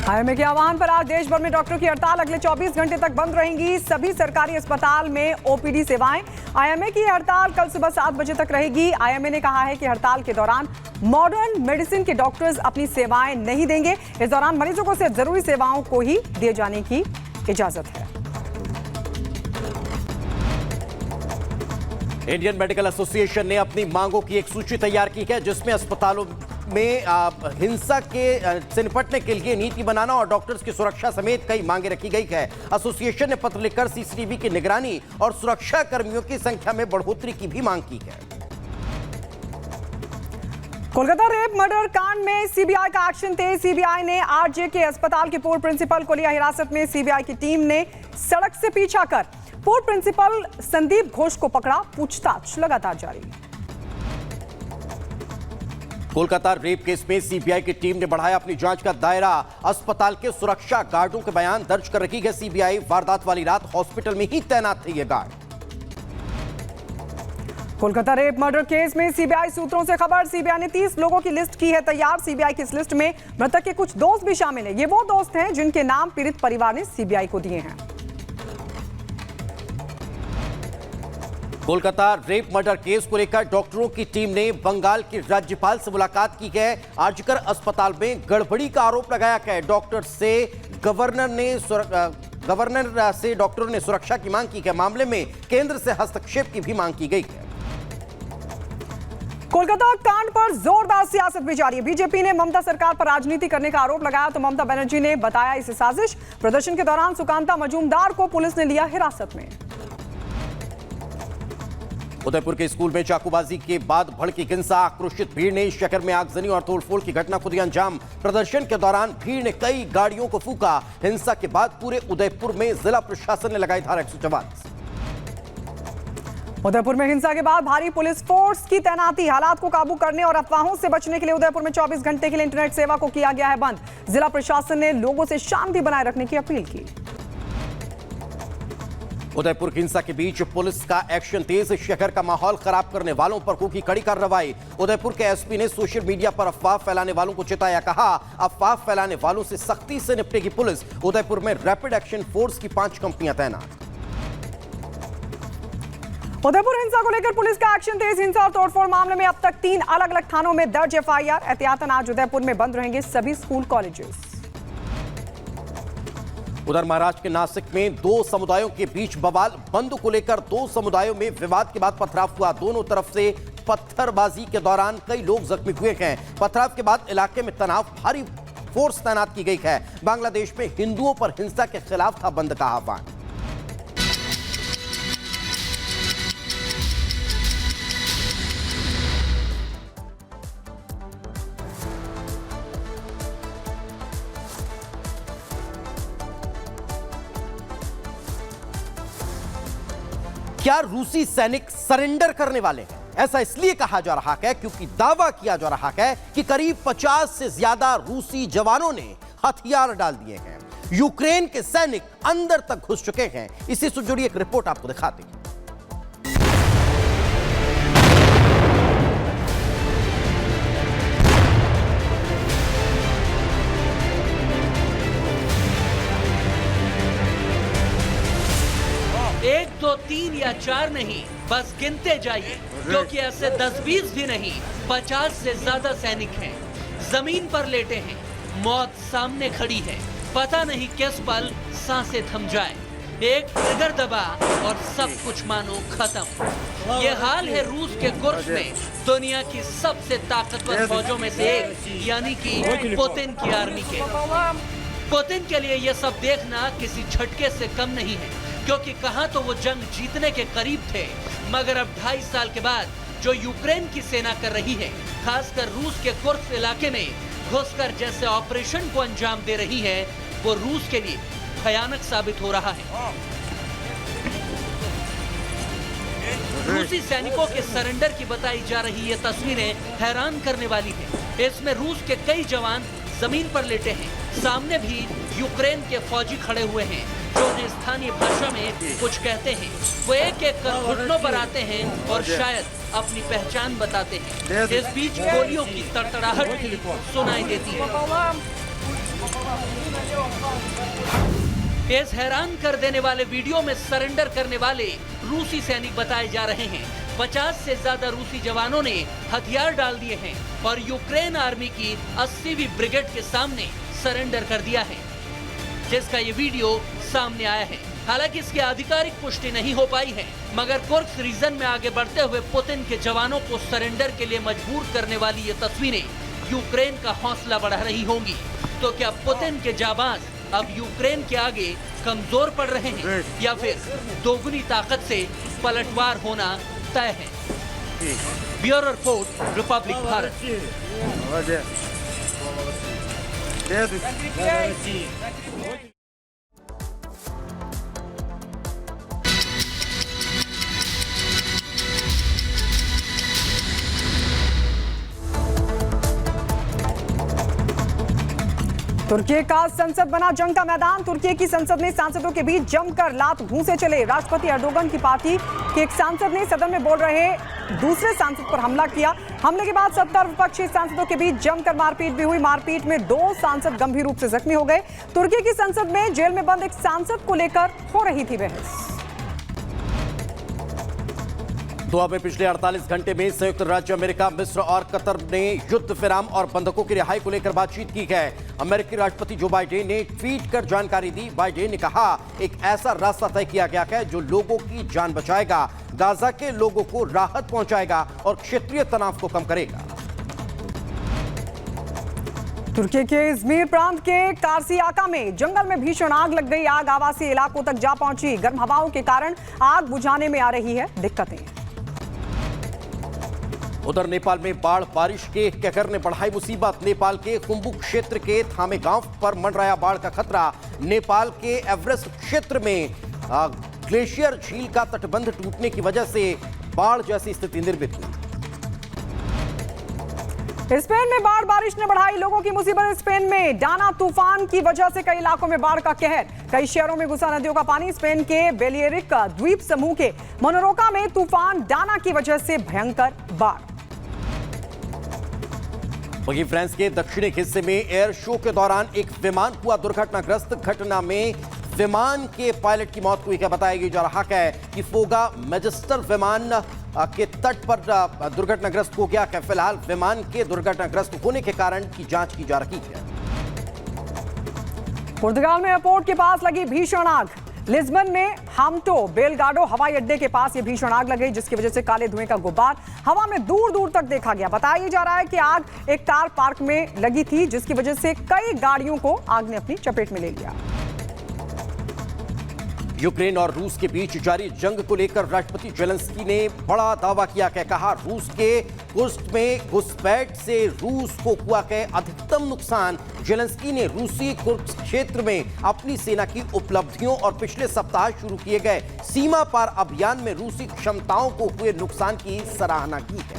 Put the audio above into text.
IMA के आह्वान पर आज देश भर में डॉक्टरों की हड़ताल अगले 24 घंटे तक बंद रहेंगी सभी सरकारी अस्पताल में ओपीडी सेवाएं। आईएमए की हड़ताल कल सुबह 7 बजे तक रहेगी। आईएमए ने कहा है कि हड़ताल के दौरान मॉडर्न मेडिसिन के डॉक्टर्स अपनी सेवाएं नहीं देंगे। इस दौरान मरीजों को सिर्फ जरूरी सेवाओं को ही दिए जाने की इजाजत है। इंडियन मेडिकल एसोसिएशन ने अपनी मांगों की एक सूची तैयार की है, जिसमें अस्पतालों में हिंसा से निपटने के लिए नीति बनाना और डॉक्टर्स की सुरक्षा समेत कई मांगे रखी गई है। एसोसिएशन ने पत्र लिखकर सीसीटीवी की निगरानी और सुरक्षा कर्मियों की संख्या में बढ़ोतरी की भी मांग की है। कोलकाता रेप मर्डर कांड में सीबीआई का एक्शन तेज। सीबीआई ने आरजे के अस्पताल के पूर्व प्रिंसिपल को लिया हिरासत में। सीबीआई की टीम ने सड़क से पीछा कर पूर्व प्रिंसिपल संदीप घोष को पकड़ा। पूछताछ लगातार जारी। कोलकाता रेप केस में सीबीआई की टीम ने बढ़ाया अपनी जांच का दायरा। अस्पताल के सुरक्षा गार्डों के बयान दर्ज कर रही है सीबीआई। वारदात वाली रात हॉस्पिटल में ही तैनात थे ये guard. Kolkata rape murder case में सीबीआई सूत्रों से खबर। सीबीआई ने 30 लोगों की लिस्ट की है तैयार। सीबीआई की इस लिस्ट में मृतक के कुछ दोस्त भी शामिल हैं। ये वो दोस्त हैं जिनके नाम पीड़ित परिवार ने सीबीआई को दिए हैं। कोलकाता रेप मर्डर केस को लेकर डॉक्टरों की टीम ने बंगाल के राज्यपाल से मुलाकात की है। आरजीकर अस्पताल में गड़बड़ी का आरोप लगाया है। गवर्नर से डॉक्टरों ने सुरक्षा की मांग की है। मामले में केंद्र से हस्तक्षेप की भी मांग की गई है। कोलकाता कांड पर जोरदार सियासत भी जारी है। बीजेपी ने ममता सरकार पर राजनीति करने का आरोप लगाया तो ममता बनर्जी ने बताया इसे साजिश। प्रदर्शन के दौरान सुकांता मजूमदार को पुलिस ने लिया हिरासत में। उदयपुर के स्कूल में चाकूबाजी के बाद भड़की हिंसा। आक्रोशित भीड़ ने शहर में आगजनी और तोड़फोड़ की घटना को दिया अंजाम। प्रदर्शन के दौरान भीड़ ने कई गाड़ियों को फूंका। हिंसा के बाद पूरे उदयपुर में जिला प्रशासन ने लगाई धारा 144। उदयपुर में हिंसा के बाद भारी पुलिस फोर्स की तैनाती। हालात को काबू करने और अफवाहों से बचने के लिए उदयपुर में 24 घंटे के लिए इंटरनेट सेवा को किया गया है बंद। जिला प्रशासन ने लोगों से शांति बनाए रखने की अपील की। उदयपुर की हिंसा के बीच पुलिस का एक्शन तेज। शहर का माहौल खराब करने वालों पर की कड़ी कार्रवाई। उदयपुर के एसपी ने सोशल मीडिया पर अफवाह फैलाने वालों को चेताया। कहा अफवाह फैलाने वालों से सख्ती से निपटेगी पुलिस। उदयपुर में रैपिड एक्शन फोर्स की 5 कंपनियां तैनात। उदयपुर हिंसा को लेकर पुलिस का एक्शन तेज। हिंसा और तोड़फोड़ मामले में अब तक 3 अलग अलग थानों में दर्ज एफआईआर। एहतियातन आज उदयपुर में बंद रहेंगे सभी स्कूल कॉलेजेस। उधर महाराष्ट्र के नासिक में 2 समुदायों के बीच बवाल। बंद को लेकर 2 समुदायों में विवाद के बाद पथराव हुआ। दोनों तरफ से पत्थरबाजी के दौरान कई लोग जख्मी हुए हैं। पथराव के बाद इलाके में तनाव, भारी फोर्स तैनात की गई है। बांग्लादेश में हिंदुओं पर हिंसा के खिलाफ था बंद का आह्वान। क्या रूसी सैनिक सरेंडर करने वाले हैं? ऐसा इसलिए कहा जा रहा है क्योंकि दावा किया जा रहा है कि करीब 50 से ज्यादा रूसी जवानों ने हथियार डाल दिए हैं। यूक्रेन के सैनिक अंदर तक घुस चुके हैं। इसी से जुड़ी एक रिपोर्ट आपको दिखाते हैं। एक, 2, 3 या 4 नहीं, बस गिनते जाइए, क्योंकि ऐसे 10-20 भी नहीं, 50 से ज्यादा सैनिक हैं। जमीन पर लेटे हैं, मौत सामने खड़ी है। पता नहीं किस पल सांसें थम जाए। एक ट्रिगर दबा और सब कुछ मानो खत्म। ये हाल है रूस के कुर्स्क में दुनिया की सबसे ताकतवर फौजों में से एक, यानी कि पुतिन की आर्मी के। पुतिन के लिए ये सब देखना किसी झटके से कम नहीं है, क्योंकि कहां तो वो जंग जीतने के करीब थे, मगर अब 2.5 साल के बाद जो यूक्रेन की सेना कर रही है, खासकर रूस के कुर्स्क इलाके में घुसकर जैसे ऑपरेशन को अंजाम दे रही है, वो रूस के लिए भयानक साबित हो रहा है। रूसी सैनिकों के सरेंडर की बताई जा रही ये तस्वीरें हैरान करने वाली है। इसमें रूस के कई जवान जमीन पर लेटे हैं। सामने भी यूक्रेन के फौजी खड़े हुए हैं जो उन्हें स्थानीय भाषा में कुछ कहते हैं। वो एक एक कर घुटनों पर आते हैं और शायद अपनी पहचान बताते हैं। इस बीच गोलियों की तड़तड़ाहट सुनाई देती है। इस हैरान कर देने वाले वीडियो में सरेंडर करने वाले रूसी सैनिक बताए जा रहे हैं। 50 से ज्यादा रूसी जवानों ने हथियार डाल दिए हैं और यूक्रेन आर्मी की 80वीं ब्रिगेड के सामने सरेंडर कर दिया है, जिसका ये वीडियो सामने आया है। हालांकि इसकी आधिकारिक पुष्टि नहीं हो पाई है, मगर कुर्स्क रीजन में आगे बढ़ते हुए पुतिन के जवानों को सरेंडर के लिए मजबूर करने वाली ये तस्वीरें यूक्रेन का हौसला बढ़ा रही होंगी। तो क्या पुतिन के जाबाज अब यूक्रेन के आगे कमजोर पड़ रहे हैं या फिर दोगुनी ताकत से पलटवार होना तय है? Bureau report, republic Bharat. तुर्की का संसद बना जंग का मैदान। तुर्की की संसद में सांसदों के बीच जमकर लात घूंसे चले। राष्ट्रपति एर्दोगन की पार्टी के एक सांसद ने सदन में बोल रहे दूसरे सांसद पर हमला किया। हमले के बाद 70 विपक्षी सांसदों के बीच जमकर मारपीट भी हुई। मारपीट में 2 सांसद गंभीर रूप से जख्मी हो गए। तुर्की की संसद में जेल में बंद एक सांसद को लेकर हो रही थी बहस। दोहा में पिछले 48 घंटे में संयुक्त राज्य अमेरिका, मिस्र और कतर ने युद्ध विराम और बंधकों की रिहाई को लेकर बातचीत की है। अमेरिकी राष्ट्रपति जो बाइडेन ने ट्वीट कर जानकारी दी। बाइडेन ने कहा, एक ऐसा रास्ता तय किया गया है जो लोगों की जान बचाएगा, गाजा के लोगों को राहत पहुंचाएगा और क्षेत्रीय तनाव को कम करेगा। तुर्की के इज़मिर प्रांत के कार्सियाका में जंगल में भीषण आग लग गई। आग आवासीय इलाकों तक जा पहुंची। गर्म हवाओं के कारण आग बुझाने में आ रही है दिक्कतें। उधर नेपाल में बाढ़ बारिश के कहर ने बढ़ाई मुसीबत। नेपाल के खुम्बु क्षेत्र के थामे गांव पर मंडराया बाढ़ का खतरा। नेपाल के एवरेस्ट क्षेत्र में ग्लेशियर झील का तटबंध टूटने की वजह से बाढ़ जैसी स्थिति निर्मित हुई। स्पेन में बाढ़ बारिश ने बढ़ाई लोगों की मुसीबत। स्पेन में डाना तूफान की वजह से कई इलाकों में बाढ़ का कहर। कई शहरों में घुसा नदियों का पानी। स्पेन के बेलियरिक द्वीप समूह के मोनोरोका में तूफान डाना की वजह से भयंकर बाढ़। वहीं फ्रांस के दक्षिणी हिस्से में एयर शो के दौरान एक विमान हुआ दुर्घटनाग्रस्त। घटना में विमान के पायलट की मौत हुई है। बताया जा रहा है कि फोगा मैजेस्टर विमान के तट पर दुर्घटनाग्रस्त हो गया है। फिलहाल विमान के दुर्घटनाग्रस्त होने के कारण की जांच की जा रही है। पुर्तगाल में एयरपोर्ट के पास लगी भीषण आग। लिस्बन में हाम्टो बेलगाडो हवाई अड्डे के पास ये भीषण आग लग गई, जिसकी वजह से काले धुएं का गुब्बार हवा में दूर दूर तक देखा गया। बताया जा रहा है कि आग एक कार पार्क में लगी थी, जिसकी वजह से कई गाड़ियों को आग ने अपनी चपेट में ले लिया। यूक्रेन और रूस के बीच जारी जंग को लेकर राष्ट्रपति जेलेंस्की ने बड़ा दावा किया है। कहा, रूस के कुर्स्क में घुसपैठ से रूस को हुआ है अधिकतम नुकसान। जेलेंस्की ने रूसी कुर्स्क क्षेत्र में अपनी सेना की उपलब्धियों और पिछले सप्ताह शुरू किए गए सीमा पार अभियान में रूसी क्षमताओं को हुए नुकसान की सराहना की है।